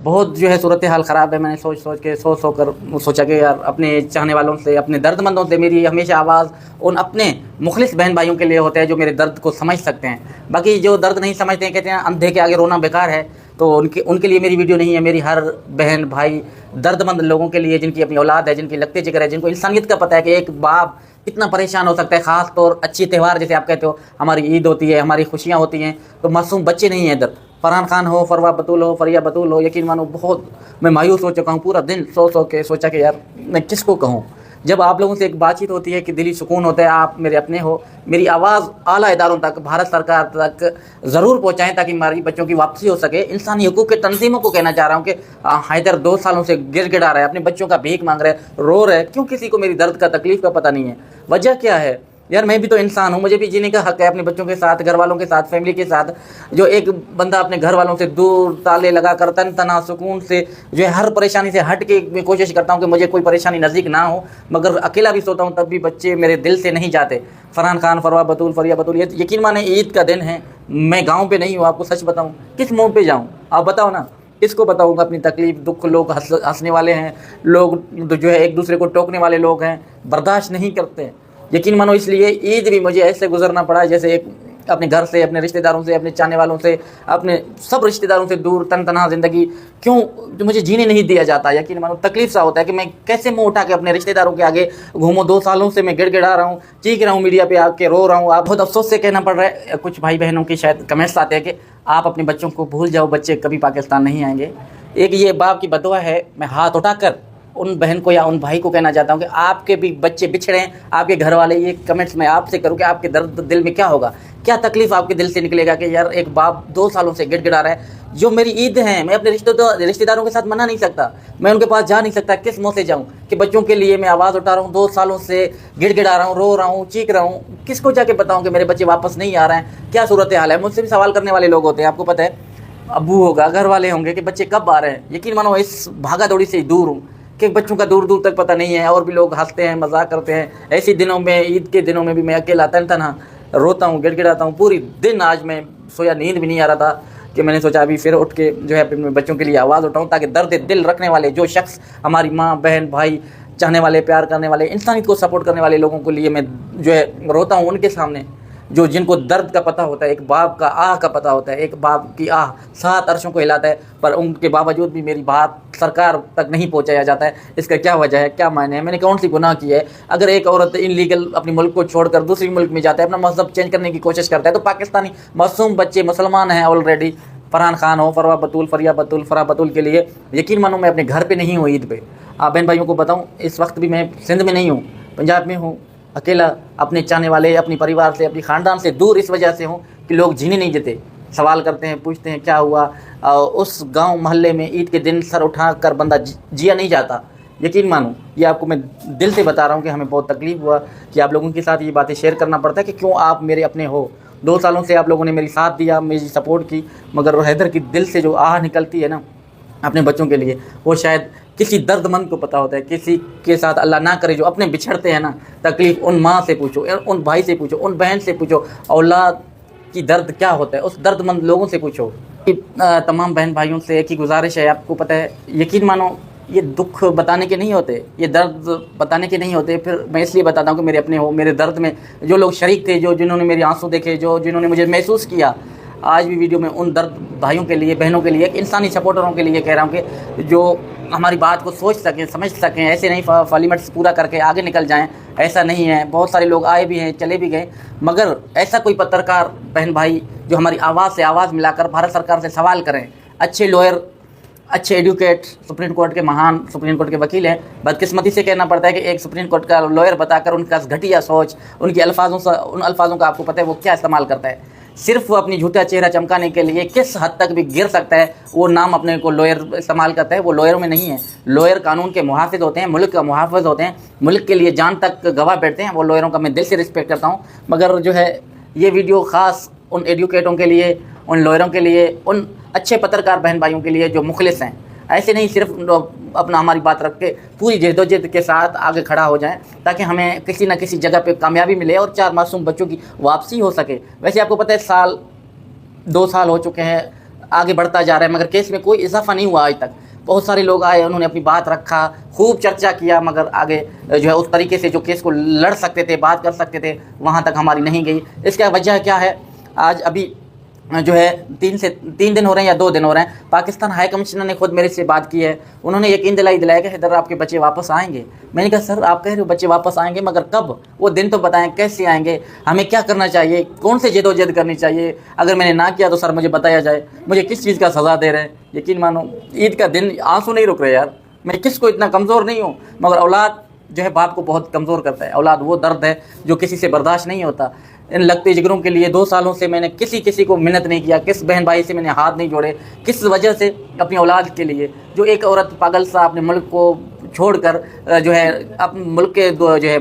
بہت جو ہے صورت حال خراب ہے. میں نے سوچا کہ یار اپنے چاہنے والوں سے, اپنے درد مندوں سے میری ہمیشہ آواز ان اپنے مخلص بہن بھائیوں کے لیے ہوتا ہے جو میرے درد کو سمجھ سکتے ہیں. باقی جو درد نہیں سمجھتے ہیں کہتے ہیں اندھے کے آگے رونا بیکار ہے, تو ان کے لیے میری ویڈیو نہیں ہے. میری ہر بہن بھائی درد مند لوگوں کے لیے, جن کی اپنی اولاد ہے, جن کی لگتے جگر ہے, جن کو انسانیت کا پتہ ہے کہ ایک باپ کتنا پریشان ہو سکتا ہے. خاص طور اچھی تہوار جیسے آپ کہتے ہو, ہماری عید ہوتی ہے, ہماری خوشیاں ہوتی ہیں, تو معصوم بچے نہیں ہیں ادھر. فرحان خان ہو, فروا بطول ہو, فریا بطول ہو, یقین مانو بہت میں مایوس ہو چکا ہوں. پورا دن سوچا کہ یار میں کس کو کہوں. جب آپ لوگوں سے ایک بات چیت ہوتی ہے کہ دلی سکون ہوتا ہے, آپ میرے اپنے ہو, میری آواز اعلیٰ اداروں تک, بھارت سرکار تک ضرور پہنچائیں تاکہ ہماری بچوں کی واپسی ہو سکے. انسانی حقوق کے تنظیموں کو کہنا چاہ رہا ہوں کہ حیدر 2 سالوں سے گڑ گڑا رہا ہے, اپنے بچوں کا بھیک مانگ رہا ہے, رو رہا ہے. کیوں کسی کو میری درد کا, تکلیف کا پتہ نہیں ہے؟ وجہ کیا ہے یار؟ میں بھی تو انسان ہوں, مجھے بھی جینے کا حق ہے اپنے بچوں کے ساتھ, گھر والوں کے ساتھ, فیملی کے ساتھ. جو ایک بندہ اپنے گھر والوں سے دور تالے لگا کر تنہا سکون سے جو ہے ہر پریشانی سے ہٹ کے میں کوشش کرتا ہوں کہ مجھے کوئی پریشانی نزدیک نہ ہو, مگر اکیلا بھی سوتا ہوں تب بھی بچے میرے دل سے نہیں جاتے. فرحان خان, فروا بطول, فریا بطول, یقین مانے عید کا دن ہے, میں گاؤں پہ نہیں ہوں. آپ کو سچ بتاؤں, کس منہ پہ جاؤں؟ آپ بتاؤ نا, کس کو بتاؤں گا اپنی تکلیف دکھ؟ لوگ ہنسنے والے ہیں, لوگ جو ہے ایک دوسرے کو ٹوکنے والے لوگ ہیں, برداشت نہیں کرتے. یقین مانو اس لیے عید بھی مجھے ایسے گزرنا پڑا جیسے ایک اپنے گھر سے, اپنے رشتہ داروں سے, اپنے چاہنے والوں سے, اپنے سب رشتہ داروں سے دور, تنہا زندگی. کیوں مجھے جینے نہیں دیا جاتا؟ یقین مانو تکلیف سا ہوتا ہے کہ میں کیسے منہ اٹھا کے اپنے رشتہ داروں کے آگے گھوموں. 2 سالوں سے میں گڑ گڑا رہا ہوں, چیخ رہا ہوں, میڈیا پہ آ کے رو رہا ہوں. آپ بہت افسوس سے کہنا پڑ رہا ہے, کچھ بھائی بہنوں کی شاید کمنٹس آتے ہیں کہ آپ اپنے بچوں کو بھول جاؤ, بچے کبھی پاکستان نہیں آئیں گے. ایک یہ باپ کی بددعا ہے. میں ہاتھ اٹھا کر ان بہن کو یا ان بھائی کو کہنا چاہتا ہوں کہ آپ کے بھی بچے بچھڑے ہیں, آپ کے گھر والے. یہ کمنٹس میں آپ سے کروں کہ آپ کے درد دل میں کیا ہوگا, کیا تکلیف آپ کے دل سے نکلے گا کہ یار ایک باپ 2 سالوں سے گڑ گڑا رہا ہے. جو میری عید ہے, میں اپنے رشتہ داروں کے ساتھ منا نہیں سکتا, میں ان کے پاس جا نہیں سکتا. کس منہ سے جاؤں کہ بچوں کے لیے میں آواز اٹھا رہا ہوں, 2 سالوں سے گڑ گڑا رہا ہوں, رو رہا ہوں, چیخ رہا ہوں. کس کو جا کے بتاؤں کہ میرے بچے واپس نہیں آ رہے ہیں, کیا صورت حال ہے؟ مجھ سے بھی سوال کرنے والے لوگ ہوتے ہیں, آپ کو پتہ ہے, ابو ہوگا, گھر والے ہوں گے کہ بچے کب آ رہے ہیں. یقین مانو اس بھاگا دوڑی سے دور ہوں کہ بچوں کا دور دور تک پتہ نہیں ہے. اور بھی لوگ ہنستے ہیں, مذاق کرتے ہیں. ایسی دنوں میں, عید کے دنوں میں بھی میں اکیلا تنہا روتا ہوں, گڑ گڑاتا ہوں پوری دن. آج میں سویا, نیند بھی نہیں آ رہا تھا کہ میں نے سوچا ابھی پھر اٹھ کے جو ہے اپنے بچوں کے لیے آواز اٹھاؤں, تاکہ درد دل رکھنے والے جو شخص, ہماری ماں, بہن, بھائی, چاہنے والے, پیار کرنے والے, انسانیت کو سپورٹ کرنے والے لوگوں کے لیے میں جو ہے روتا ہوں. ان کے سامنے جن کو درد کا پتہ ہوتا ہے, ایک باپ کا آہ کا پتہ ہوتا ہے, ایک باپ کی آہ 7 عرشوں کو ہلاتا ہے, پر ان کے باوجود بھی میری بات سرکار تک نہیں پہنچایا جاتا ہے. اس کا کیا وجہ ہے, کیا معنی ہے؟ میں نے کون سی گناہ کی ہے؟ اگر ایک عورت انلیگل اپنے ملک کو چھوڑ کر دوسری ملک میں جاتا ہے, اپنا مذہب چینج کرنے کی کوشش کرتا ہے, تو پاکستانی معصوم بچے مسلمان ہیں آلریڈی. فرحان خان ہو, فروا بطول, فریا بطول, فرا بطول کے لیے یقین مانو میں اپنے گھر پہ نہیں ہوں عید پہ. آپ بہن بھائیوں کو بتاؤں, اس وقت بھی میں سندھ میں نہیں ہوں, پنجاب میں ہوں, اکیلا اپنے چاہنے والے, اپنی پریوار سے, اپنی خاندان سے دور اس وجہ سے ہوں کہ لوگ جینے نہیں دیتے. سوال کرتے ہیں, پوچھتے ہیں کیا ہوا. اس گاؤں محلے میں عید کے دن سر اٹھا کر بندہ جیا نہیں جاتا. یقین مانو, یہ آپ کو میں دل سے بتا رہا ہوں کہ ہمیں بہت تکلیف ہوا کہ آپ لوگوں کے ساتھ یہ باتیں شیئر کرنا پڑتا ہے کہ کیوں آپ میرے اپنے ہو. 2 سالوں سے آپ لوگوں نے میری ساتھ دیا, میری سپورٹ کی, مگر حیدر کی دل سے جو آہ نکلتی ہے نا اپنے بچوں کے لیے, وہ شاید کسی درد مند کو پتہ ہوتا ہے. کسی کے ساتھ اللہ نہ کرے جو اپنے بچھڑتے ہیں نا, تکلیف ان ماں سے پوچھو, ان بھائی سے پوچھو, ان بہن سے پوچھو, اولاد کی درد کیا ہوتا ہے اس درد مند لوگوں سے پوچھو. تمام بہن بھائیوں سے ایک ہی گزارش ہے, آپ کو پتہ ہے, یقین مانو یہ دکھ بتانے کے نہیں ہوتے, یہ درد بتانے کے نہیں ہوتے. پھر میں اس لیے بتاتا ہوں کہ میرے اپنے ہو, میرے درد میں جو لوگ شریک تھے, جنہوں نے میرے آنسو دیکھے, جنہوں نے مجھے محسوس کیا. آج بھی ویڈیو میں ان درد بھائیوں کے لیے, بہنوں کے لیے, انسانی سپورٹروں کے لیے کہہ رہا ہوں کہ جو ہماری بات کو سوچ سکیں, سمجھ سکیں. ایسے نہیں فارلیمنٹس پورا کر کے آگے نکل جائیں, ایسا نہیں ہے. بہت سارے لوگ آئے بھی ہیں, چلے بھی گئے, مگر ایسا کوئی پترکار بہن بھائی جو ہماری آواز سے آواز ملا کر بھارت سرکار سے سوال کریں. اچھے لوئر, اچھے ایڈوکیٹ, سپریم کورٹ کے مہان سپریم کورٹ کے وکیل ہیں. بدقسمتی سے کہنا پڑتا ہے کہ ایک سپریم کورٹ کا لوئر بتا کر ان کا گھٹیا سوچ, ان کے ان الفاظوں کا آپ کو پتہ ہے وہ کیا استعمال کرتا ہے. صرف وہ اپنی جھوٹا چہرہ چمکانے کے لیے کس حد تک بھی گر سکتا ہے, وہ نام اپنے کو لوئر استعمال کرتا ہے. وہ لوئروں میں نہیں ہے. لوئر قانون کے محافظ ہوتے ہیں, ملک کا محافظ ہوتے ہیں, ملک کے لیے جان تک گواہ بیٹھتے ہیں. وہ لوئروں کا میں دل سے رسپیکٹ کرتا ہوں. مگر جو ہے یہ ویڈیو خاص ان ایڈوکیٹوں کے لیے, ان لوئروں کے لیے, ان اچھے پترکار بہن بھائیوں کے لیے جو مخلص ہیں. ایسے نہیں صرف اپنا ہماری بات رکھ کے پوری جہد و جہد کے ساتھ آگے کھڑا ہو جائیں, تاکہ ہمیں کسی نہ کسی جگہ پہ کامیابی ملے اور 4 معصوم بچوں کی واپسی ہو سکے. ویسے آپ کو پتہ ہے 2 سال ہو چکے ہیں آگے بڑھتا جا رہا ہے، مگر کیس میں کوئی اضافہ نہیں ہوا آج تک۔ بہت سارے لوگ آئے، انہوں نے اپنی بات رکھا، خوب چرچا کیا، مگر آگے جو ہے اس طریقے سے جو کیس کو لڑ سکتے تھے، بات کر سکتے تھے، وہاں تک ہماری نہیں گئی۔ اس کا وجہ کیا ہے؟ آج ابھی جو ہے 3 دن ہو رہے ہیں یا 2 دن ہو رہے ہیں، پاکستان ہائی کمشنر نے خود میرے سے بات کی ہے۔ انہوں نے یقین دلایا کہ حیدر آپ کے بچے واپس آئیں گے۔ میں نے کہا سر آپ کہہ رہے ہو بچے واپس آئیں گے، مگر کب؟ وہ دن تو بتائیں، کیسے آئیں گے، ہمیں کیا کرنا چاہیے، کون سے جد و جہد کرنی چاہیے؟ اگر میں نے نہ کیا تو سر مجھے بتایا جائے، مجھے کس چیز کا سزا دے رہے ہیں۔ یقین مانو عید کا دن آنسو نہیں رک رہے یار، میں کس کو اتنا کمزور نہیں ہوں، مگر اولاد جو ہے باپ کو بہت کمزور کرتا ہے۔ اولاد وہ درد ہے جو کسی سے برداشت نہیں ہوتا۔ ان لگتے جگروں کے لیے 2 سالوں سے میں نے کسی کو منت نہیں کیا، کس بہن بھائی سے میں نے ہاتھ نہیں جوڑے، کس وجہ سے؟ اپنی اولاد کے لیے۔ جو ایک عورت پاگل سا اپنے ملک کو چھوڑ کر جو ہے اپنے ملک کے جو ہے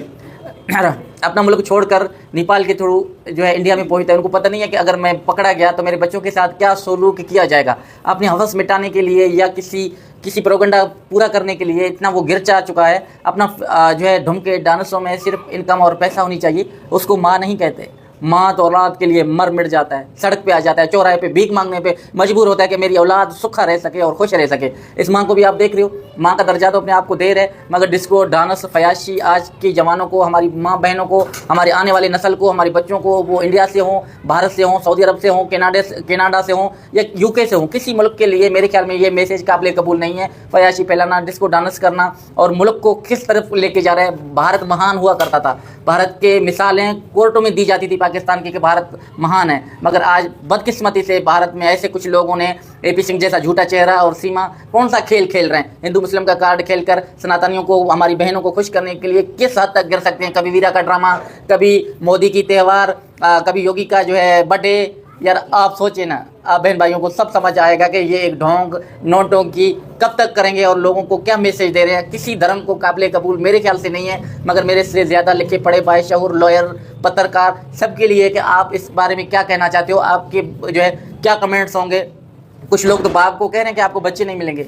اپنا ملک چھوڑ کر نیپال کے تھرو جو ہے انڈیا میں پہنچتا ہے، ان کو پتہ نہیں ہے کہ اگر میں پکڑا گیا تو میرے بچوں کے ساتھ کیا سلوک کیا جائے گا۔ اپنی حوث مٹانے کے لیے یا کسی پروگنڈا پورا کرنے کے لیے اتنا وہ گر چا چکا ہے۔ اپنا جو ہے ڈھم کے ڈانسوں میں صرف انکم اور پیسہ ہونی چاہیے، اس کو ماں نہیں کہتے۔ ماں تو اولاد کے لیے مٹ جاتا ہے، سڑک پہ آ جاتا ہے، چوراہے پہ بھیک مانگنے پہ مجبور ہوتا ہے کہ میری اولاد سکھا رہ سکے اور خوش رہ سکے۔ اس ماں کو بھی آپ دیکھ رہے ہو، ماں کا درجہ تو اپنے آپ کو دے رہے، مگر ڈسکو ڈانس فیاشی آج کی جوانوں کو، ہماری ماں بہنوں کو، ہمارے آنے والی نسل کو، ہمارے بچوں کو، وہ انڈیا سے ہوں، بھارت سے ہوں، سعودی عرب سے ہوں، کینیڈا سے ہوں یا UK سے ہوں، کسی ملک کے لیے میرے خیال میں یہ میسیج قابل قبول نہیں ہے۔ فیاشی پھیلانا، ڈسکو ڈانس کرنا اور ملک کو کس طرف لے کے جا رہا ہے۔ بھارت مہان ہوا کرتا تھا، بھارت کے مثالیں کورٹوں میں دی جاتی تھی پاکستان کی کہ بھارت مہان ہے، مگر آج بدقسمتی سے بھارت میں ایسے کچھ لوگوں نے AP سنگھ جیسا جھوٹا چہرہ اور سیما کون سا کھیل کھیل رہے ہیں، ہندو مسلم کا کارڈ کھیل کر سناتنیوں کو، ہماری بہنوں کو خوش کرنے کے لیے کس حد تک گر سکتے ہیں۔ کبھی ویرا کا ڈرامہ، کبھی مودی کی تہوار، کبھی یوگی کا جو ہے برتھ ڈے۔ یار آپ سوچیں نا، آپ بہن بھائیوں کو سب سمجھ آئے گا کہ یہ ایک ڈھونگ نوٹوں کی کب تک کریں گے اور لوگوں کو کیا میسیج دے رہے ہیں۔ کسی دھرم کو قابل قبول میرے خیال سے نہیں ہے، مگر میرے سے زیادہ لکھے پڑھے باشعور لائر، پترکار سب کے لیے کہ آپ اس بارے میں کیا کہنا چاہتے ہو، آپ کے جو ہے کیا کمنٹس ہوں گے۔ کچھ لوگ تو باپ کو کہہ رہے ہیں کہ آپ کو بچے نہیں ملیں گے،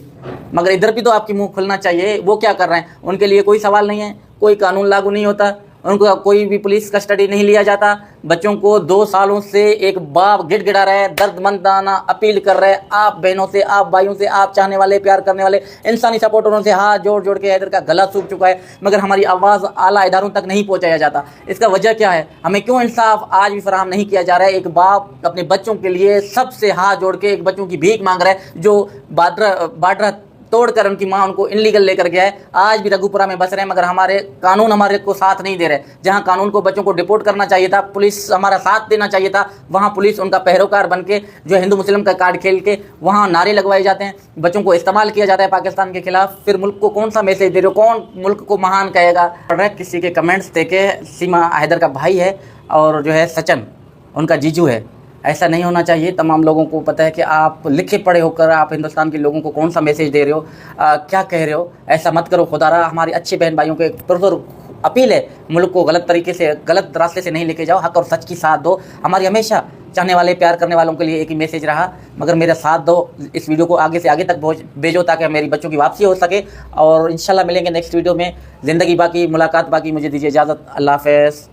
مگر ادھر بھی تو آپ کی منہ کھلنا چاہیے، وہ کیا کر رہے ہیں؟ ان کے لیے کوئی سوال نہیں ہے، کوئی قانون لاگو نہیں ہوتا، ان کو کوئی بھی پولیس کسٹڈی نہیں لیا جاتا۔ بچوں کو 2 سالوں سے ایک باپ گڑ گڑا رہا ہے، درد مندانہ اپیل کر رہے ہیں۔ آپ بہنوں سے، آپ بھائیوں سے، آپ چاہنے والے، پیار کرنے والے انسانی سپورٹروں سے ہاتھ جوڑ جوڑ کے حیدر کا گلا سوکھ چکا ہے، مگر ہماری آواز اعلیٰ اداروں تک نہیں پہنچایا جاتا۔ اس کا وجہ کیا ہے؟ ہمیں کیوں انصاف آج بھی فراہم نہیں کیا جا رہا ہے؟ ایک باپ اپنے بچوں کے لیے سب سے ہاتھ جوڑ کے ایک بچوں کی بھیک مانگ رہا ہے، جو بارڈر توڑ کر ان کی ماں ان کو انلیگل لے کر گیا ہے۔ آج بھی رگھوپورہ میں بس رہے ہیں، مگر ہمارے قانون ہمارے کو ساتھ نہیں دے رہے۔ جہاں قانون کو بچوں کو ڈپورٹ کرنا چاہیے تھا، پولیس ہمارا ساتھ دینا چاہیے تھا، وہاں پولیس ان کا پیروکار بن کے جو ہندو مسلم کا کارڈ کھیل کے وہاں نعرے لگوائے جاتے ہیں، بچوں کو استعمال کیا جاتا ہے پاکستان کے خلاف۔ پھر ملک کو کون سا میسیج دے رہے ہو؟ کون ملک کو مہان کہے گا؟ کسی کے کمنٹس دیکھے، سیما حیدر کا بھائی ہے اور جو ہے سچن ان کا جیجو ہے۔ ایسا نہیں ہونا چاہیے۔ تمام لوگوں کو پتہ ہے کہ آپ لکھے پڑھے ہو کر آپ ہندوستان کے لوگوں کو کون سا میسیج دے رہے ہو، کیا کہہ رہے ہو۔ ایسا مت کرو خدا را۔ ہمارے اچھے بہن بھائیوں کے پرزور اپیل ہے، ملک کو غلط طریقے سے، غلط راستے سے نہیں لے کے جاؤ، حق اور سچ کی ساتھ دو۔ ہماری ہمیشہ چاہنے والے، پیار کرنے والوں کے لیے ایک ہی میسیج رہا، مگر میرا ساتھ دو، اس ویڈیو کو آگے سے آگے تک بھیجو تاکہ میری بچوں کی واپسی ہو سکے۔ اور انشاءاللہ ملیں گے نیکسٹ ویڈیو میں۔ زندگی باقی، ملاقات باقی۔ مجھے دیجیے اجازت، اللہ حافظ۔